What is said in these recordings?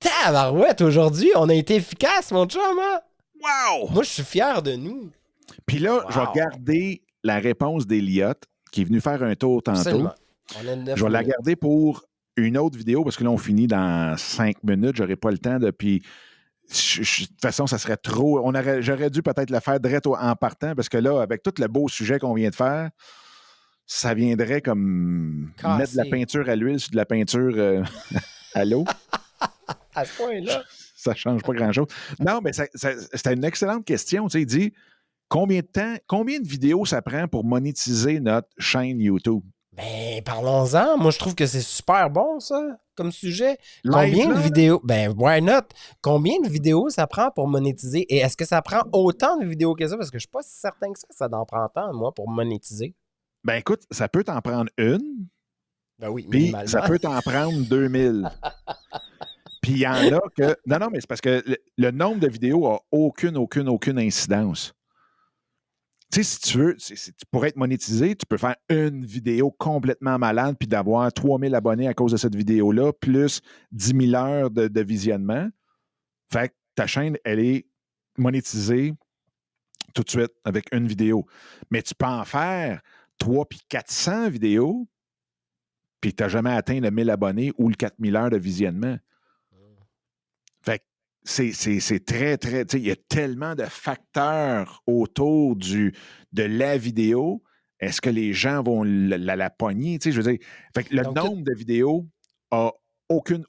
Tabarouette, aujourd'hui, on a été efficace, mon chum, hein? Wow! Moi, je suis fier de nous. Puis là, Wow. je vais regarder la réponse d'Eliott, qui est venu faire un tour tantôt. Absolument. On a 9 Je vais la minutes. garder pour une autre vidéo, parce que là, on finit dans 5 minutes. J'aurai pas le temps de... Puis, de toute façon, ça serait trop... J'aurais dû peut-être le faire direct en partant, parce que là, avec tout le beau sujet qu'on vient de faire, ça viendrait comme mettre de la Cassé. peinture à l'huile sur de la peinture à l'eau. À ce point-là. Ça change pas grand-chose. Non, mais c'était une excellente question. Tu sais, il dit combien de vidéos ça prend pour monétiser notre chaîne YouTube? Ben, parlons-en. Moi, je trouve que c'est super bon, ça, comme sujet. Live, Combien de là? vidéos... Ben, why not? Combien de vidéos ça prend pour monétiser? Et est-ce que ça prend autant de vidéos que ça? Parce que je suis pas si certain que ça en prend tant, moi, pour monétiser. Ben, écoute, ça peut t'en prendre une, Ben oui, puis minimalement. ça peut t'en prendre 2000. Puis il y en a que... Non, mais c'est parce que le nombre de vidéos a aucune incidence. Tu sais, si tu veux, pour être monétisé, tu peux faire une vidéo complètement malade puis d'avoir 3000 abonnés à cause de cette vidéo-là, plus 10 000 heures de visionnement. Fait que ta chaîne, elle est monétisée tout de suite avec une vidéo. Mais tu peux en faire 3 puis 400 vidéos, puis tu n'as jamais atteint le 1000 abonnés ou le 4000 heures de visionnement. Fait que c'est très, très... Tu sais, il y a tellement de facteurs autour de la vidéo. Est-ce que les gens vont la pogner? Tu sais, je veux dire... Fait que le nombre de vidéos a aucune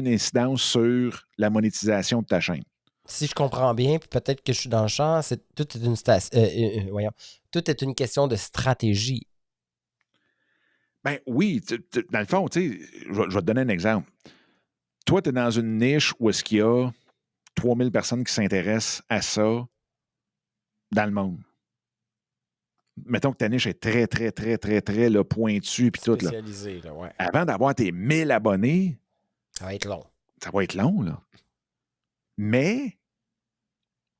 incidence sur la monétisation de ta chaîne. Si je comprends bien, puis peut-être que je suis dans le champ, tout est une question de stratégie. Ben oui, dans le fond, tu sais, je vais te donner un exemple. Toi, tu es dans une niche où est-ce qu'il y a 3000 personnes qui s'intéressent à ça dans le monde. Mettons que ta niche est très, très, très, très, très là, pointue puis tout. Là. Spécialisé, là, ouais. Avant d'avoir tes 1000 abonnés, Ça va être long. ça va être long, là. Mais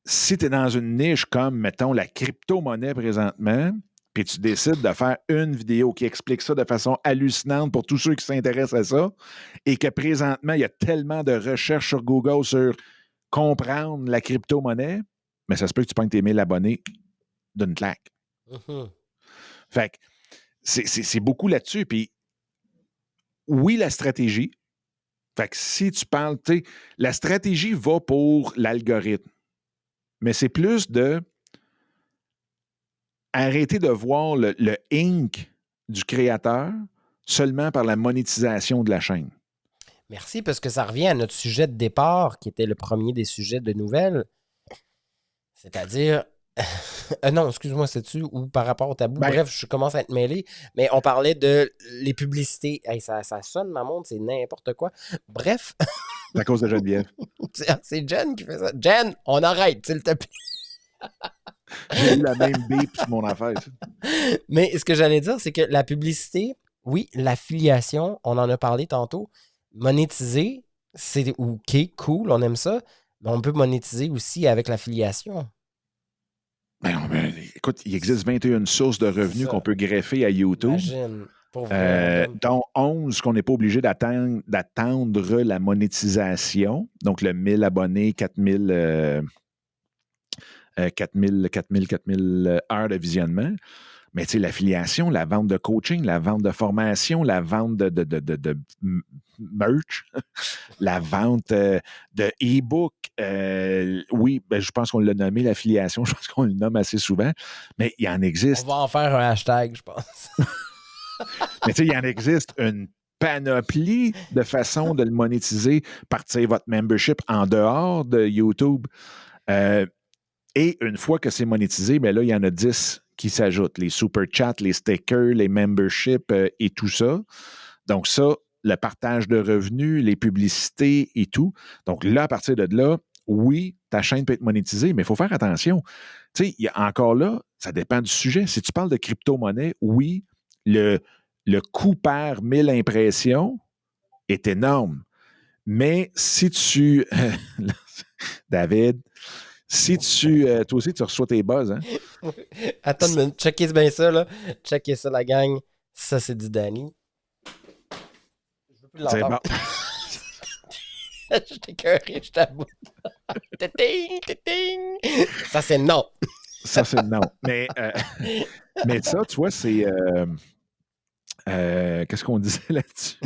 si tu es dans une niche comme, mettons, la crypto-monnaie présentement, puis tu décides de faire une vidéo qui explique ça de façon hallucinante pour tous ceux qui s'intéressent à ça, et que présentement, il y a tellement de recherches sur Google sur comprendre la crypto-monnaie, mais ça se peut que tu pognes tes 1000 abonnés d'une claque. Mm-hmm. Fait que c'est beaucoup là-dessus. Puis oui, la stratégie. Fait que si tu parles, tu sais, la stratégie va pour l'algorithme. Mais c'est plus de arrêter de voir le Inc. du créateur seulement par la monétisation de la chaîne. Merci, parce que ça revient à notre sujet de départ, qui était le premier des sujets de nouvelles. C'est-à-dire... non, excuse-moi, c'est-tu ou par rapport au tabou? Ben, Bref, je commence à être mêlé. Mais on parlait de les publicités. Hey, ça sonne, ma montre, c'est n'importe quoi. Bref. c'est à cause de Geneviève. C'est Jen qui fait ça. Jen, on arrête, s'il te plaît. J'ai eu la même bip sur mon affaire. Mais ce que j'allais dire, c'est que la publicité, oui, l'affiliation, on en a parlé tantôt. Monétiser, c'est OK, cool, on aime ça. Mais on peut monétiser aussi avec l'affiliation. Ben, écoute, il existe 21 sources de revenus qu'on peut greffer à YouTube. Imagine, pour vrai, dont 11 qu'on n'est pas obligé d'attendre la monétisation. Donc, le 1000 abonnés, 4000 heures de visionnement. Mais tu sais, l'affiliation, la vente de coaching, la vente de formation, la vente de merch, la vente de e-book. Oui, ben, je pense qu'on l'a nommé, l'affiliation. Je pense qu'on le nomme assez souvent. Mais il en existe. on va en faire un hashtag, je pense. Mais tu sais, il en existe une panoplie de façons de le monétiser, partir votre membership en dehors de YouTube. Et une fois que c'est monétisé, bien là, il y en a 10 qui s'ajoutent. Les super chats, les stickers, les memberships et tout ça. Donc ça, le partage de revenus, les publicités et tout. Donc là, à partir de là, oui, ta chaîne peut être monétisée, mais il faut faire attention. Tu sais, encore là, ça dépend du sujet. Si tu parles de crypto-monnaie, oui, le coût par 1000 impressions est énorme. Mais si tu... David... Si toi aussi, tu reçois tes buzz, hein? Attends, checkez bien ça, là. Checkez ça, la gang. Ça, c'est du Danny. Je veux plus C'est l'entendre. bon. Je t'écœurais, je t'avoue. Téting, téting. Ça, c'est non. Ça, c'est non. Mais ça, tu vois, c'est... qu'est-ce qu'on disait là-dessus?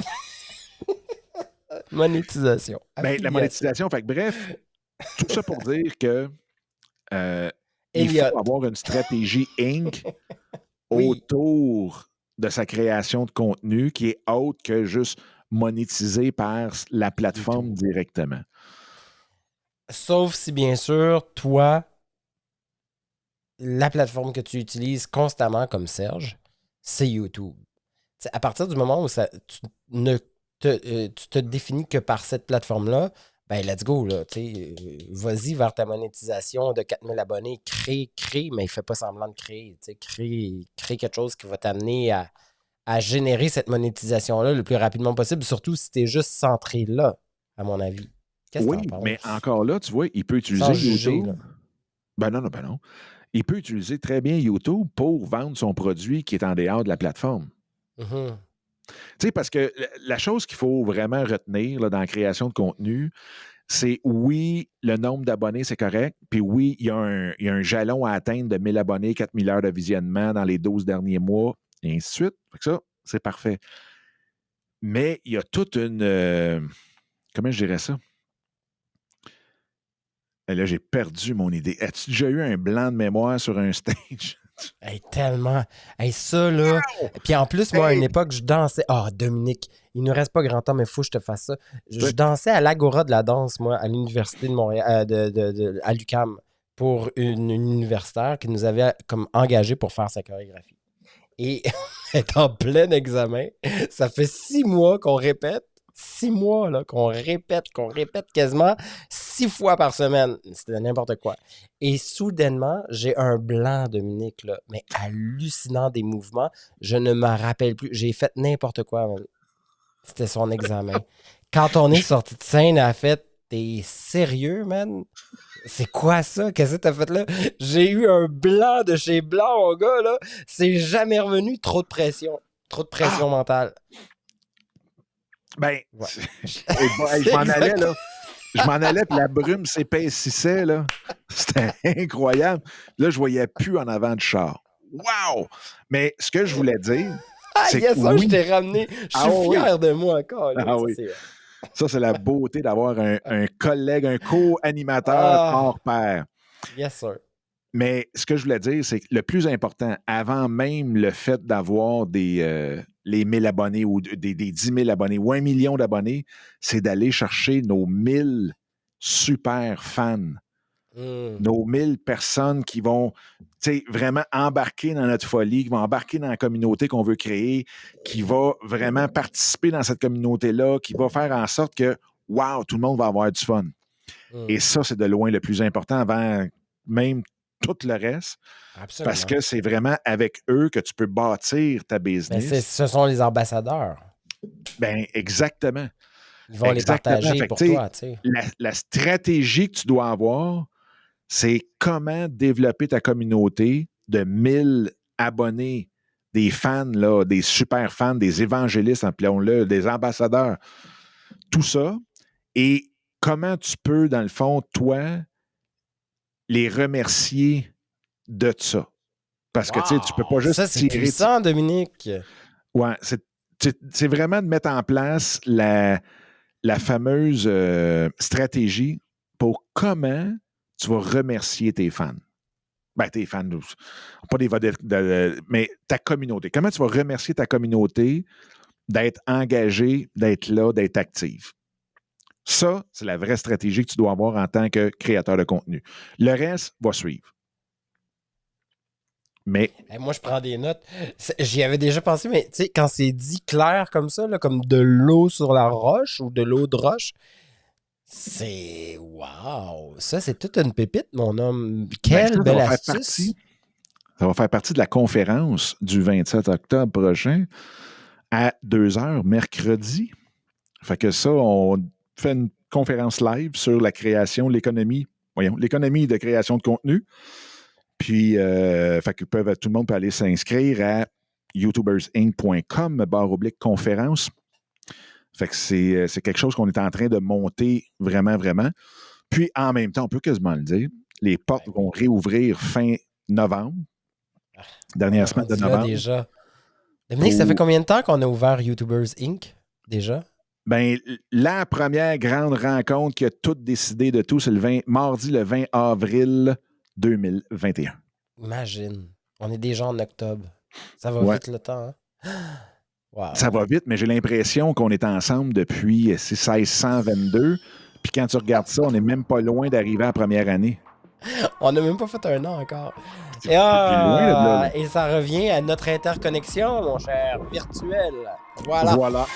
Monétisation. Ben, la Affiliation. monétisation. Fait que, bref, tout ça pour dire que il Elliot. faut avoir une stratégie Inc. Oui. autour de sa création de contenu qui est autre que juste monétiser par la plateforme YouTube. directement. Sauf si, bien sûr, toi, la plateforme que tu utilises constamment comme Serge, c'est YouTube. T'sais, à partir du moment où tu te définis que par cette plateforme-là, ben let's go, là, vas-y vers ta monétisation de 4000 abonnés, crée, mais fais pas semblant de créer, crée quelque chose qui va t'amener à générer cette monétisation-là le plus rapidement possible, surtout si tu es juste centré là, à mon avis. Qu'est-ce que Oui, tu en penses? mais encore là, tu vois, il peut utiliser Sans juger, YouTube. là. Ben non. Il peut utiliser très bien YouTube pour vendre son produit qui est en dehors de la plateforme. Mhm. Tu sais, parce que la chose qu'il faut vraiment retenir là, dans la création de contenu, c'est oui, le nombre d'abonnés, c'est correct. Puis oui, il y a un jalon à atteindre de 1000 abonnés, 4000 heures de visionnement dans les 12 derniers mois, et ainsi de suite. Fait que ça, c'est parfait. Mais il y a toute une... comment je dirais ça? Et là, j'ai perdu mon idée. As-tu déjà eu un blanc de mémoire sur un stage? Hey, tellement. Hey, ça, là. Puis en plus, moi, à une époque, je dansais. Ah, Dominique, il ne reste pas grand temps, mais il faut que je te fasse ça. Je dansais à l'Agora de la danse, moi, à l'Université de Montréal, à l'UQAM, pour une universitaire qui nous avait comme engagé pour faire sa chorégraphie. Et est en plein examen. Ça fait 6 mois qu'on répète. 6 mois là, qu'on répète quasiment 6 fois par semaine. C'était n'importe quoi. Et soudainement, j'ai un blanc, Dominique, là, mais hallucinant des mouvements. Je ne m'en rappelle plus. J'ai fait n'importe quoi, man. C'était son examen. Quand on est sorti de scène, elle a fait t'es sérieux, man? C'est quoi ça? Qu'est-ce que t'as fait là? J'ai eu un blanc de chez blanc, mon gars, là. C'est jamais revenu. Trop de pression. Trop de pression mentale. Ben, Ouais. je m'en allais, là. Je m'en allais, puis la brume s'épaississait, là. C'était incroyable. Là, je voyais plus en avant du char. Wow! Mais ce que je voulais dire, Ah, c'est yes, que ça, je oui. t'ai ramené. Je suis fier de moi encore. Là. Ah Ça, oui. c'est... Ça, c'est la beauté d'avoir un collègue, un co-animateur hors pair. Yes, sir. Mais ce que je voulais dire, c'est que le plus important, avant même le fait d'avoir les 1000 abonnés ou des 10 000 abonnés ou 1 million d'abonnés, c'est d'aller chercher nos 1000 super fans. Nos 1000 personnes qui vont vraiment embarquer dans notre folie, qui vont embarquer dans la communauté qu'on veut créer, qui va vraiment participer dans cette communauté-là, qui va faire en sorte que, wow, tout le monde va avoir du fun. Et ça, c'est de loin le plus important avant même tout le reste. Absolument. Parce que c'est vraiment avec eux que tu peux bâtir ta business. Ben, ce sont les ambassadeurs. Ben, exactement. Ils vont les partager Fait pour que, toi. Tu sais. La stratégie que tu dois avoir, c'est comment développer ta communauté de 1000 abonnés, des fans, là, des super fans, des évangélistes, appelons-le, des ambassadeurs, tout ça. Et comment tu peux, dans le fond, toi, les remercier de ça. Parce que tu ne peux pas juste ça, c'est tirer... puissant, Dominique. Ouais, c'est vraiment de mettre en place la fameuse stratégie pour comment tu vas remercier tes fans. Ben, tes fans, pas des mais ta communauté. Comment tu vas remercier ta communauté d'être engagée, d'être là, d'être active? Ça, c'est la vraie stratégie que tu dois avoir en tant que créateur de contenu. Le reste va suivre. Mais. Hey, moi, je prends des notes. J'y avais déjà pensé, mais tu sais, quand c'est dit clair comme ça, là, comme de l'eau sur la roche ou de l'eau de roche, c'est. Wow! Ça, c'est toute une pépite, mon homme. Quelle belle astuce! Ça va faire partie de la conférence du 27 octobre prochain à 2h mercredi. Fait que ça, on fait une conférence live sur la création, l'économie de création de contenu. Puis, fait que tout le monde peut aller s'inscrire à youtubersinc.com/conférence. Fait que c'est quelque chose qu'on est en train de monter vraiment, vraiment. Puis, en même temps, on peut quasiment le dire, les portes vont réouvrir fin novembre, dernière semaine de novembre. Déjà. Dominique, ça fait combien de temps qu'on a ouvert YouTubers Inc. déjà? Ben, la première grande rencontre qui a tout décidé de tout, c'est mardi le 20 avril 2021. Imagine. On est déjà en octobre. Ça va vite le temps, hein? Wow. Ça va vite, mais j'ai l'impression qu'on est ensemble depuis 1622. Puis quand tu regardes ça, on n'est même pas loin d'arriver à la première année. On n'a même pas fait un an encore. C'est loin, là. Et ça revient à notre interconnexion, mon cher, virtuel. Voilà.